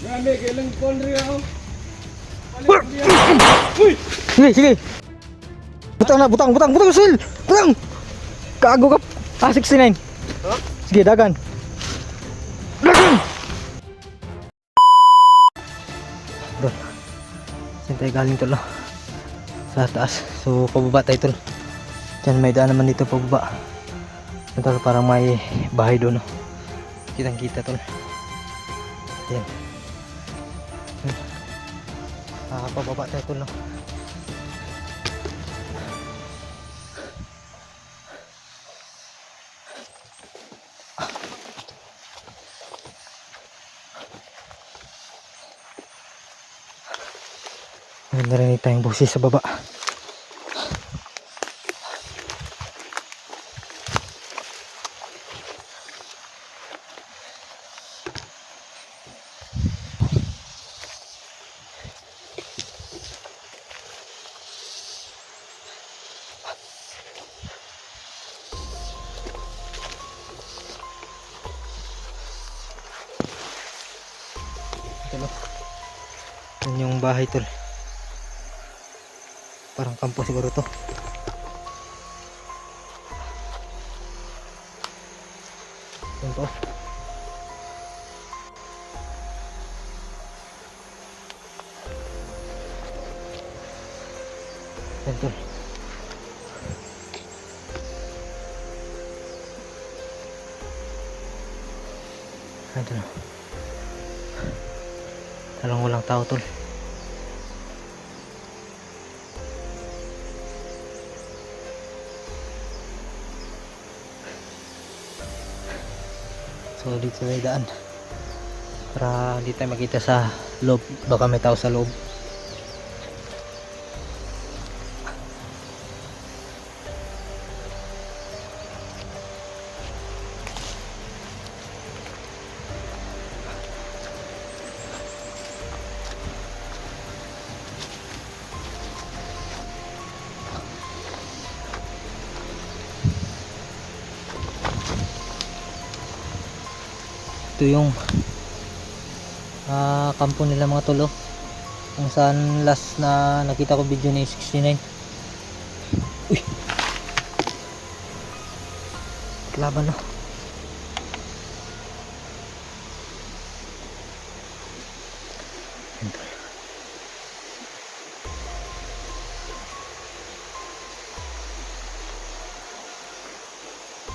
Grabe, kailang phone rin ako. Sige, sige. Butang na, butang, sil. Butang. Kago ka. 69. Huh? Sige, dagan. Dagan. Doon. Saan tayo galing tol? Sa taas. So, pababa tayo tol. Diyan may daan naman dito pababa. Tol, parang may bahay doon. No? Kitang kita tol. Yan. Pababa tayo tol. No? Narinig tayong boses sa baba. Yan yung bahay tol. Parang kampo siguro to. Yan po. Yan tol. Ito na. Talang walang tao tol. So dito may daan para hindi tayo makita sa loob, baka may tao sa loob. Ito yung kampo nila mga tolo, kung saan last na nakita ko video ni 69. Uy, laban no.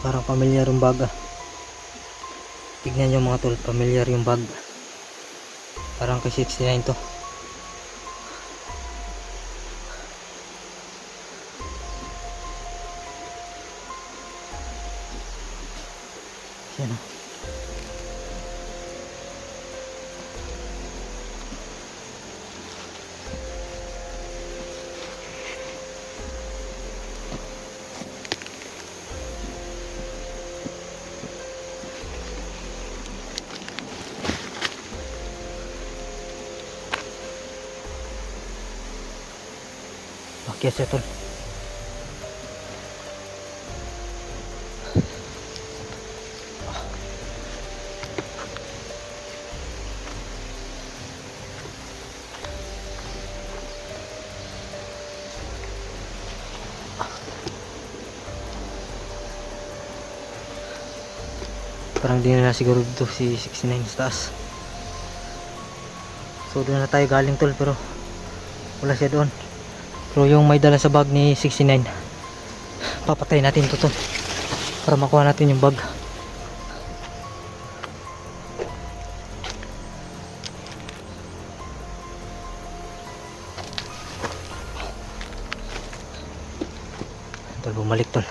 Parang pamilyar yung baga. Tignan nyo mga tol, familiar yung bag. Parang kay 69 to. Yan o. Pakyat siya tol. Parang di na siguro dito si 69 sa taas. So doon na tayo galing tol, pero wala siya doon. Pero yung may dala sa bag ni 69, papatay natin ito tol para makuha natin yung bag. Tol, bumalik tol.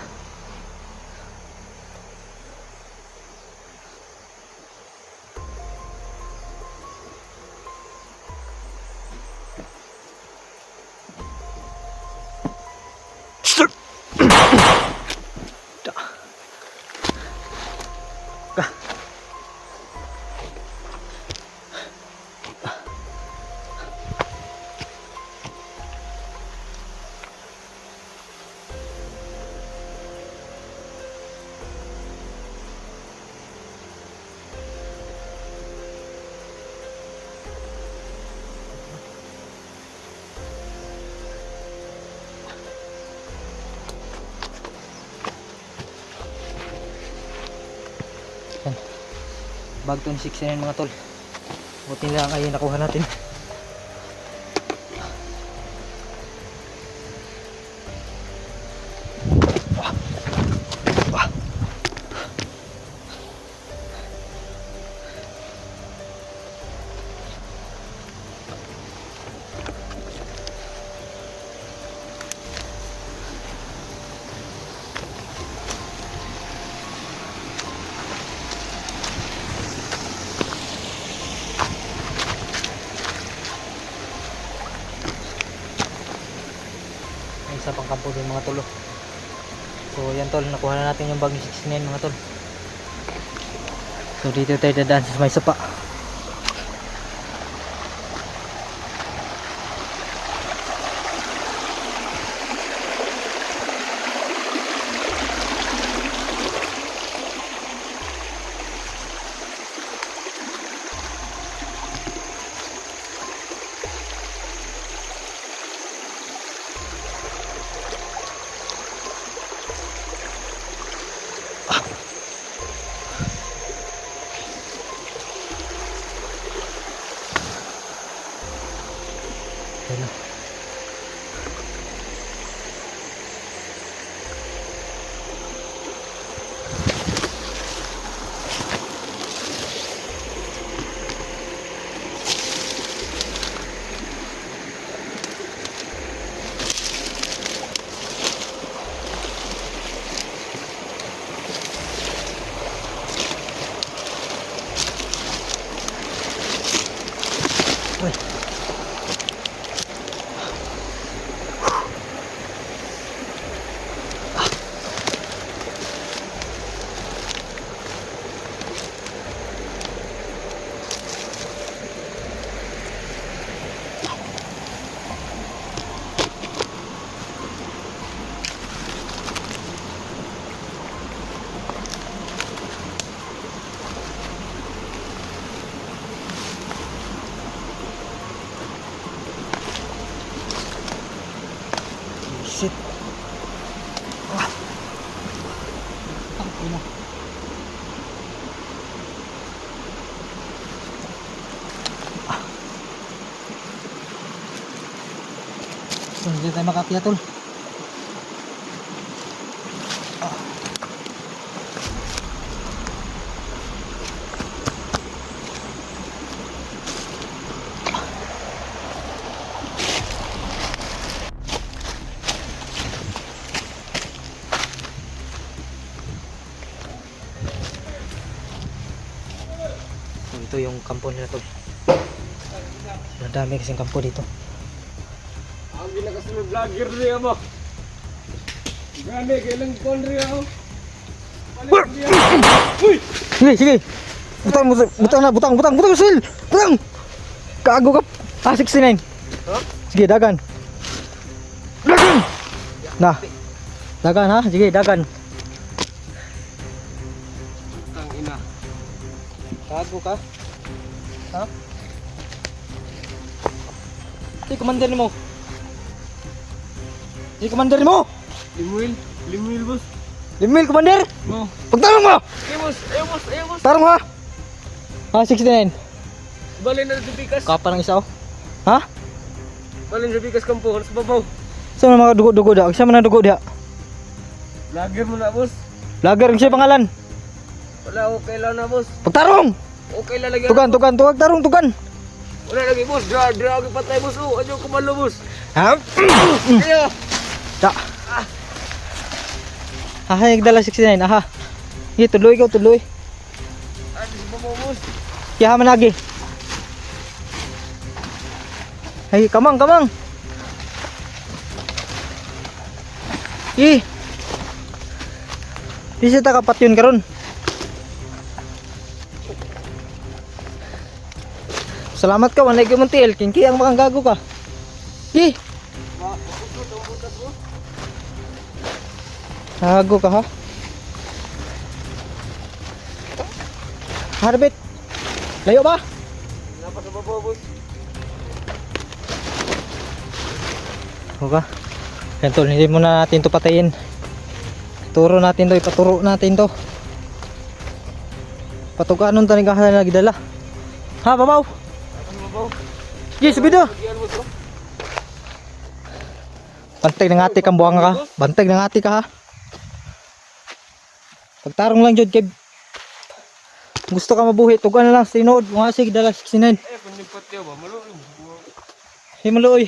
Yan. Bag 26 na yan mga tol. Buti na lang ay nakuha natin. Isa pang kampo din mga tol. So yan tol, nakuha na natin yung bag ni 69 mga tol. So dito tayo dadaan sa may sapa. Ayan na. Uy. Shit. Ang ina. So, hindi tayo makakyat tol. Ito yung kampo nila tol. Madami kasing kampo dito. Ang ginakasunod vlogger niya mo. Gani, kailang kon rin ako. Uy! Sige, sige. Butang, sil. Butang. Kaago ka. 69. Huh? Sige, dagan. Nah. Dagan ha. Sige, dagan. Ang ina. Kaago ka. Ha? Si commander mo. Si commander mo. Limuil boss. Limil commander. Mo. Pagtarong mo. Eh boss. Tarong ha. Ha, 69. Balin na sa bikas. Kapa ng isa oh. Ha? Balin sa bikas kampo, sa babaw. Saan mga dugo-dugo da? Saan man dugo dia? Vlogger mo na boss. Lager ang siya pangalan. Wala okay lang na boss. Pagtarong. Okay lang lagi. Tugan, tarong, tugan. Wala lagi boss. Dra patay boss. Oh, adyo kumalo boss. Ha? Ayo. Da. Ah, nagdala 69. Aha. Sige, tuloy ka, tuloy. Ano sa babaw boss? Kaya man lagi. Ay, kamang. Bisa ta kapat yun karon. Salamat ka, wala ka mantil. Kinki ang mga gago ka. Gago ka ha. Harbit. Layo ba? Napa sa babaw boss. Okay. Ganito, hindi muna natin to patayin. Ipaturo natin to. Patuganon tani kahanan na gidala. Ha, babaw. Ano ba? Sige, sabi do. Diyan mo to. Bantay ng ati kang buhang ka. Bantay ng ati ka ha. Pagtarong lang jud kay gusto ka mabuhi, tugan na lang sa inood. Mga sige dala 69. Panipat yaw ba? Maluoy. Hey maluoy.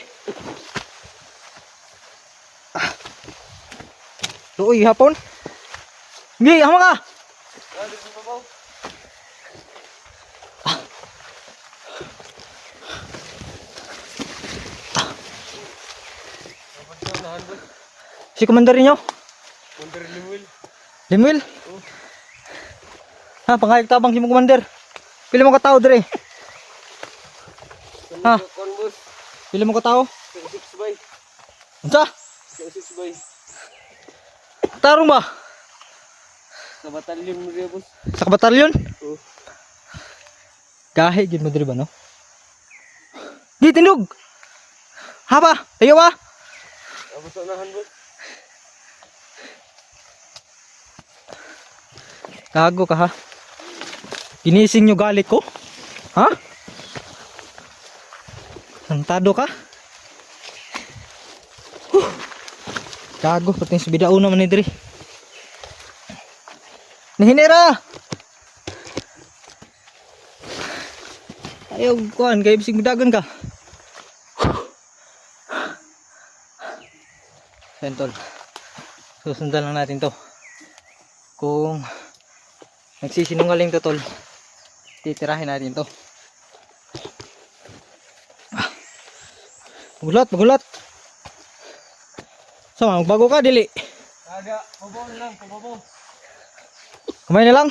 Luoy hapon. Ngi, hama ka. Dali sa babaw. Si komandar ninyo? Under limil. Limwil? Ha, pangayag tabang si mo komandar. Pila mo ka tao dire? Ha? Kon boss. Pila mo ka tao? 6 bay. Unsa? 6 bay. Tarong ba? Sa batalyon mo rin boss. Sa kabatalyon? Oo. Gahe gid mo dire ba no? Di tindog. Ha ba? Tayo ba? Abot na han boss. Gago ka ha. Ginising nyo galit ko? Ha? Santado ka? Gago, pati yung subidao naman ni Dre. Nahinera! Ayaw kuhan, kaya bising dagan ka. Sentol. Susundan lang natin to. Kung nagsisinungaling to tol, titirahin natin to. Magulat. So, magbago ka, dili. Kada, babaw na lang, pababaw. Kumain na lang.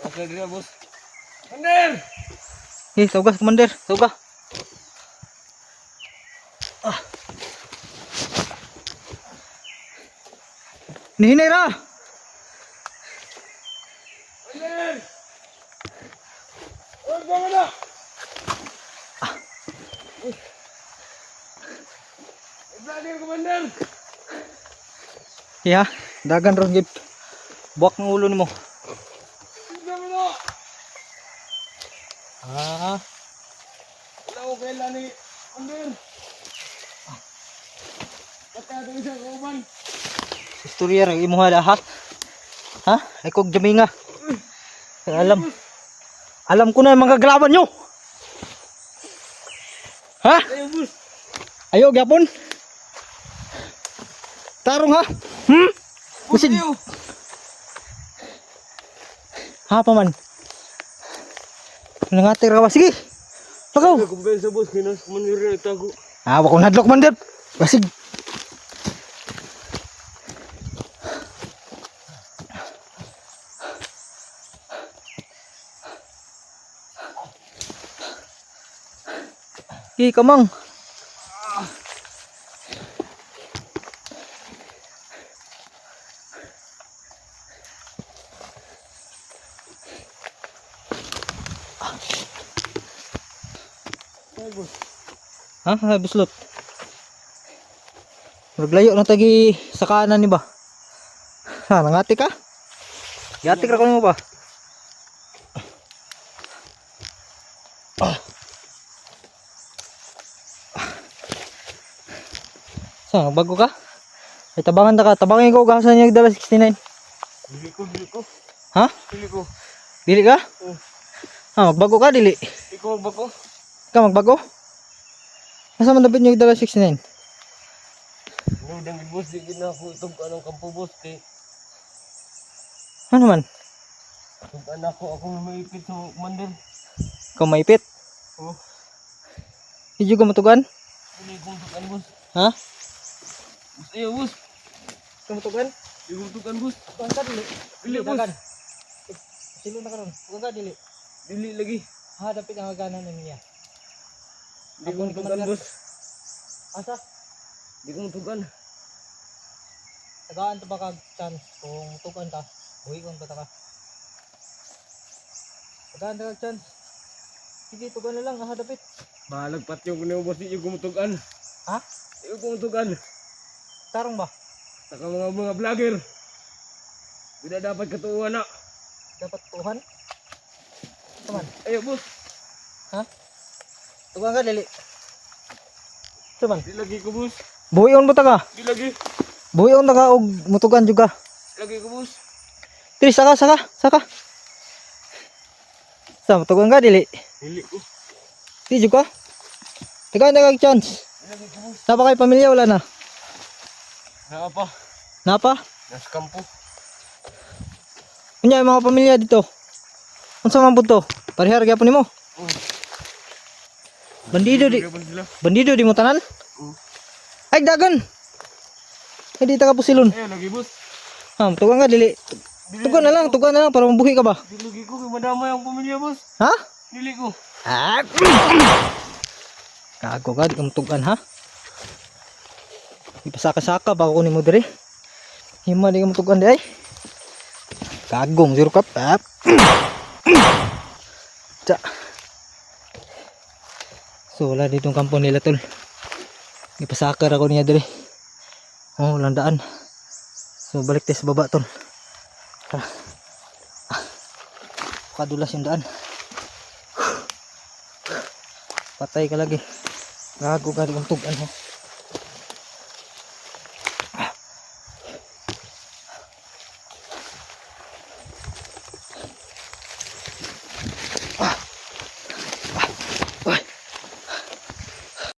Asa diri boss. Under! Sauga, commander. Sauga. Nihinera! Under! Oh, gawin na! Vlogger commander! Iya, dagan ron gid. Buwak ng ulo nimo. Gawin na! Ah, Wala ko kailan ni Under! Patado siya kauban. istorya ng imo lahat. Ha? Ay kog jaminga. Alam ko na yung mga gaglaban nyo. Ha? Ayaw boss! Ayo gyapon. Tarong ha? Kusig. Ayaw! Ha pa man. Nangatir ka ba? Sige. Lagaw. Ay, kumpensa boss, kinas commander na itago. Ah, wako nadlok man dep. Basig. Ki kamang. Ay boss. Ha, bislot. Maglayo na tagi sa kanan ni ba? Ha, nangati ka? Yatik ra ko mo ba? Sa bago ka? Ay tabangan ta ka, tabangin ko gahasan niya dala 69. Dili ko. Ha? Dili ko. Dili ka? Ha, magbago ka dili. Ikaw ba ko? Ka magbago? Asa man dapat niyo dala 69? No, dang boss, di na ako itong anong kampo boss kay Ano man? itong anak ko ako maipit sa commander. Ikaw maipit? Oh, Hindi ka matugan? dili kong tukan boss. Ha? Boss ayaw boss. Ikaw matugan? Dili kong tukan boss. Tugan ka dili. Dili boss. Silo na karon. Tugan ka dili. Dili lagi. Ha, dapat ang haganan niya. Di kong tukan boss. Asa? Di kong tukan. tagaan to ba kag chance kung tugan ka, buhion ba ta ka? Tagaan ta kag chance. Sige, tugan na lang, dapit. Balag pat yung boss di yung gumutugan. Ha? Yung gumutugan. Tarong ba? Saka mga vlogger. Tidak dapat ketuan nak. Dapat tuhan? Teman, Ayo bos. ha? Tugan ka, dili. Teman, Di lagi ko bos. buhion ba ta ka? Di lagi. Buhion ta ka og mutugan juga. Lagi ko bos. Dili, saka. Sa, mutugan ka, dili. Dili ko. Di juga. Tagaan ta kag chance. Di lagi ko bos. Napa kay pamilya wala na? Na apa? Napa? Nas kampo. Unya yung mga pamilya dito. Unsa man pud to? Parihar gyapon nimo. Bandido di. Bandido di mo tanan? Ay dagan. Ay di ta ka pusilon. Ayo lagi bos. Tugan ka dili. Tugan na lang para mabuhi ka ba? Di lagi ko kay madamay ang pamilya bos. Ha? Dili ko. Kago ka, di ka matugan ha? Ipasaka-saka ba ako ni mo diri? Hima di ka matugan di ay? Kagong, zero cup. Tsa. So wala ditong kampo nila tol. Ipasakar ako niya diri. Oh, landaan. So balik tayo sa baba tol. Tara. Kadulas yung daan. Patay ka lagi. Gago ka di kang tugan ha.